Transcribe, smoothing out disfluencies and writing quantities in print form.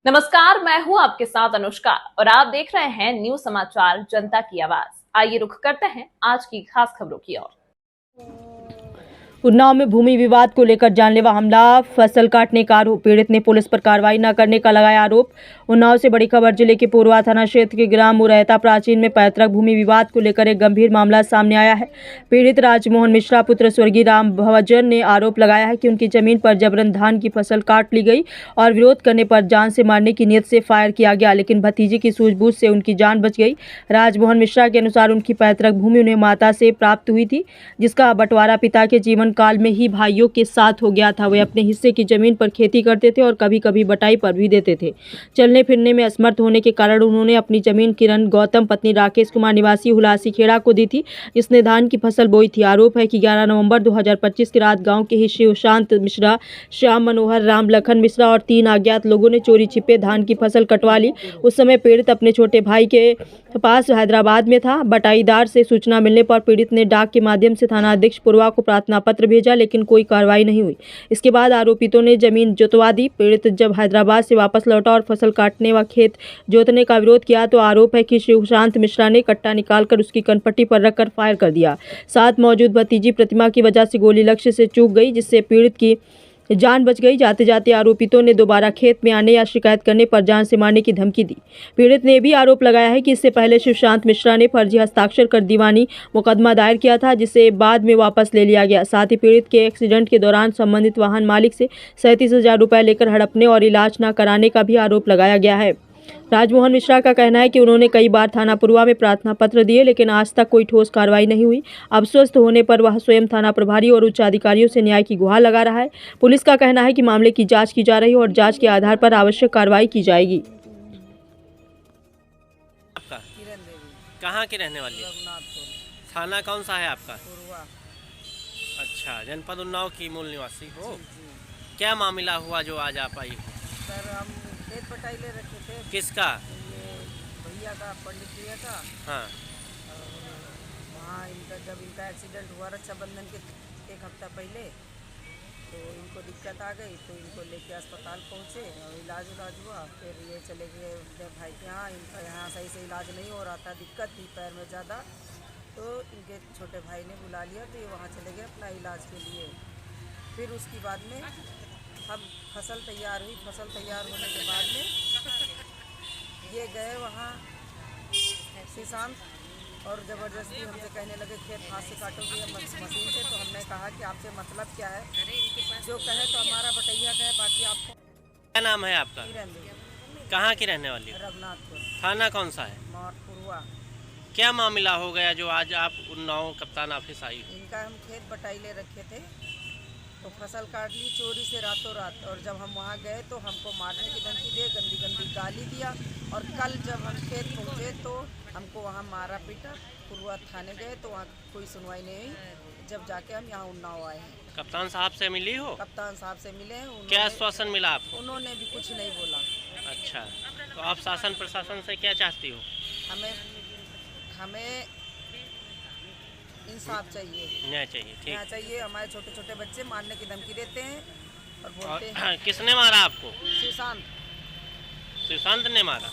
नमस्कार, मैं हूं आपके साथ अनुष्का और आप देख रहे हैं न्यूज समाचार जनता की आवाज। आइए रुख करते हैं आज की खास खबरों की ओर। उन्नाव में भूमि विवाद को लेकर जानलेवा हमला, फसल काटने का आरोप, पीड़ित ने पुलिस पर कार्रवाई न करने का लगाया आरोप। उन्नाव से बड़ी खबर, जिले के पूर्वा थाना क्षेत्र के ग्राम मुरैता प्राचीन में पैतृक भूमि विवाद को लेकर एक गंभीर मामला सामने आया है। पीड़ित राजमोहन मिश्रा पुत्र स्वर्गीय राम भवजन ने आरोप लगाया है कि उनकी जमीन पर जबरन धान की फसल काट ली गई और विरोध करने पर जान से मारने की नीयत से फायर किया गया, लेकिन भतीजे की सूझबूझ से उनकी जान बच गई। राजमोहन मिश्रा के अनुसार उनकी पैतृक भूमि उन्हें माता से प्राप्त हुई थी, जिसका बंटवारा पिता के जीवन काल में ही भाइयों के साथ हो गया था। वे अपने हिस्से की जमीन पर खेती करते थे और कभी कभी बटाई पर भी देते थे। चलने फिरने में असमर्थ होने के कारण उन्होंने अपनी जमीन किरण गौतम पत्नी राकेश कुमार निवासी हुलासी खेड़ा को दी थी, जिसने धान की फसल बोई थी। आरोप है कि 11 नवंबर 2025 की रात गांव के ही शिवशांत मिश्रा, श्याम मनोहर, राम लखन मिश्रा और 3 अज्ञात लोगों ने चोरी छिपे धान की फसल कटवा ली। उस समय पीड़ित अपने छोटे भाई के पास हैदराबाद में था। बटाईदार से सूचना मिलने पर पीड़ित ने डाक के माध्यम से थाना अध्यक्ष पूर्वा को प्रार्थना पत्र भेजा, लेकिन कोई कार्रवाई नहीं हुई। इसके बाद आरोपितों ने जमीन जुतवा दी। पीड़ित जब हैदराबाद से वापस लौटा और फसल काटने व खेत जोतने का विरोध किया तो आरोप है कि शिवशांत मिश्रा ने कट्टा निकालकर उसकी कनपट्टी पर रखकर फायर कर दिया। साथ मौजूद भतीजी प्रतिमा की वजह से गोली लक्ष्य से चूक गई, जिससे पीड़ित की जान बच गई। जाते जाते आरोपितों ने दोबारा खेत में आने या शिकायत करने पर जान से मारने की धमकी दी। पीड़ित ने भी आरोप लगाया है कि इससे पहले शिवशांत मिश्रा ने फर्जी हस्ताक्षर कर दीवानी मुकदमा दायर किया था, जिसे बाद में वापस ले लिया गया। साथ ही पीड़ित के एक्सीडेंट के दौरान संबंधित वाहन मालिक से 37,000 रुपये लेकर हड़पने और इलाज न कराने का भी आरोप लगाया गया है। राजमोहन मिश्रा का कहना है कि उन्होंने कई बार थाना पूर्वा में प्रार्थना पत्र दिए, लेकिन आज तक कोई ठोस कार्रवाई नहीं हुई। अब स्वस्थ होने पर वह स्वयं थाना प्रभारी और उच्च अधिकारियों से न्याय की गुहार लगा रहा है। पुलिस का कहना है कि मामले की जांच की जा रही है और जांच के आधार पर आवश्यक कार्रवाई की जाएगी। आपका कहाँ की रहने वाली है? थाना कौन सा है आपका? अच्छा, जनपद उन्नाव की मूल निवासी हो। क्या मामला हुआ जो आज आप आई हो? सर, हम खेत बटाई ले रखे थे। किसका? ये भैया का, पंडित भैया का। हाँ। वहाँ जब इनका एक्सीडेंट हुआ रक्षाबंधन के 1 हफ्ता पहले, तो इनको दिक्कत आ गई, तो इनको लेके अस्पताल पहुँचे और इलाज हुआ। फिर ये चले गए अपने भाई के यहाँ। इनका यहाँ सही से इलाज नहीं हो रहा था, दिक्कत थी पैर में ज़्यादा, तो इनके छोटे भाई ने बुला लिया, तो ये वहाँ चले गए अपना इलाज के लिए। फिर उसके बाद में हम फसल तैयार हुई। फसल तैयार होने के बाद में ये गए वहाँ सुशांत और ज़बरदस्ती हमसे कहने लगे खेत हाथ से काटोगे मशीन से। तो हमने कहा कि आपसे मतलब क्या है, जो कहे तो हमारा बटैया कहे, बाकी आपको। क्या नाम है आपका? कहाँ की रहने वाली? रघुनाथपुर। थाना कौन सा है? पूर्वा। क्या मामला हो गया जो आज आप उन्नाव कप्तान ऑफिस आई हो? इनका हम खेत बटाई ले रखे थे, तो फसल काट ली चोरी से रातों रात। और जब हम वहाँ गए तो हमको मारने की धमकी दे, गंदी गंदी गाली दिया। और कल जब हम खेत पहुँचे तो हमको वहाँ मारा पीटा। पूर्वा थाने गए तो वहाँ कोई सुनवाई नहीं हुई। जब जाके हम यहाँ उन्नाव आए हैं। कप्तान साहब से मिली हो? कप्तान साहब से मिले हैं। क्या आश्वासन मिला आपको? उन्होंने भी कुछ नहीं बोला। अच्छा, तो आप शासन प्रशासन से क्या चाहती हो? हमें इंसाफ चाहिए, न्याय चाहिए। ठीक, न्याय चाहिए। हमारे छोटे छोटे बच्चे मारने की धमकी देते हैं और बोलते हैं। किसने मारा आपको? सुशांत। सुशांत ने मारा?